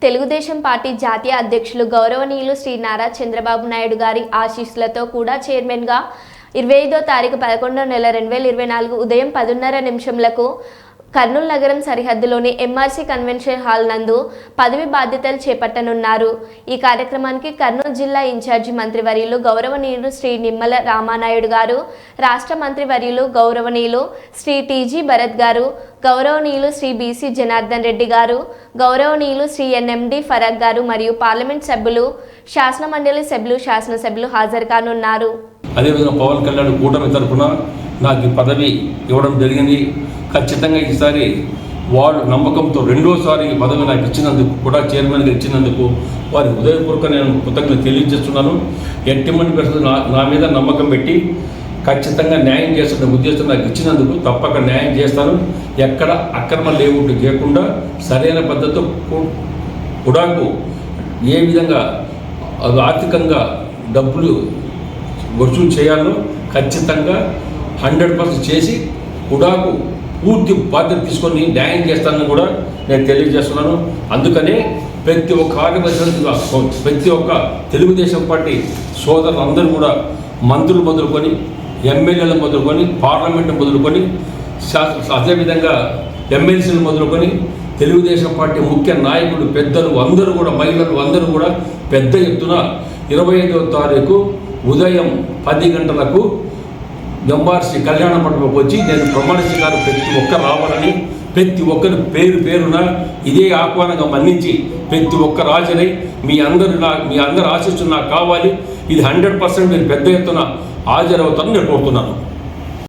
Telugu Desam party జాతీయ అధ్యక్షులు గౌరవనీయులు శ్రీ నారా చంద్రబాబు నాయుడు గారి ఆశీస్సులతో కూడా చైర్మన్గా 25వ తారీఖు 11వ నెల 2024 ఉదయం 10:30 కర్నూలు నగరం సరిహద్దులోని ఎంఆర్సీ కన్వెన్షన్ హాల్ నందు పదవి బాధ్యతలు చేపట్టనున్నారు. ఈ కార్యక్రమానికి కర్నూలు జిల్లా ఇన్ఛార్జి మంత్రివర్యులు గౌరవనీయులు శ్రీ నిమ్మల రామానాయుడు గారు, రాష్ట్ర మంత్రివర్యులు గౌరవనీయులు శ్రీ టీజీ భరత్ గారు, గౌరవనీయులు శ్రీ బీసీ జనార్దన్ రెడ్డి గారు, గౌరవనీయులు శ్రీ ఎన్ఎండి ఫరక్ గారు మరియు పార్లమెంట్ సభ్యులు, శాసన మండలి సభ్యులు, శాసనసభ్యులు హాజరు కానున్నారు. అదేవిధంగా పవన్ కళ్యాణ్ కూటమి తరఫున నాకు ఈ పదవి ఇవ్వడం జరిగింది. ఖచ్చితంగా ఈసారి వాళ్ళు నమ్మకంతో రెండోసారి పదవి నాకు ఇచ్చినందుకు కూడా చైర్మన్గా ఇచ్చినందుకు వారి హృదయపూర్వక నేను కృతజ్ఞతలు తెలియజేస్తున్నాను. ఎట్టిమంటి పరిస్థితులు నా మీద నమ్మకం పెట్టి ఖచ్చితంగా న్యాయం చేస్తున్న ఉద్దేశం నాకు ఇచ్చినందుకు తప్పక న్యాయం చేస్తాను. ఎక్కడ అక్రమ లేవుడు చేయకుండా సరైన పద్ధతితో కుడాకు ఏ విధంగా ఆర్థికంగా డబ్బులు వసూలు చేయాలో ఖచ్చితంగా 100% చేసి కుడాకు పూర్తి బాధ్యత తీసుకొని న్యాయం చేస్తానని కూడా నేను తెలియజేస్తున్నాను. అందుకనే ప్రతి ఒక్క తెలుగుదేశం పార్టీ సోదరులు అందరూ కూడా మంత్రులు మొదలుకొని, ఎమ్మెల్యేలు మొదలుకొని, పార్లమెంటు మొదలుకొని, అదేవిధంగా ఎమ్మెల్సీలు మొదలుకొని తెలుగుదేశం పార్టీ ముఖ్య నాయకులు, పెద్దలు అందరూ కూడా, మహిళలు అందరూ కూడా పెద్ద ఎత్తున 25వ తారీఖు ఉదయం 10 గంటలకు ఎంఆర్సీ కళ్యాణ మండపంకి వచ్చి నేను ప్రమాణ స్వీకారం ప్రతి ఒక్కరు రావాలని, ప్రతి ఒక్కరు పేరున ఇదే ఆహ్వానంగా మన్నించి ప్రతి ఒక్కరు హాజరై మీ అందరు ఆశిస్తున్నా కావాలి. ఇది 100% మీరు పెద్ద ఎత్తున హాజరవుతారని నేను కోరుతున్నాను.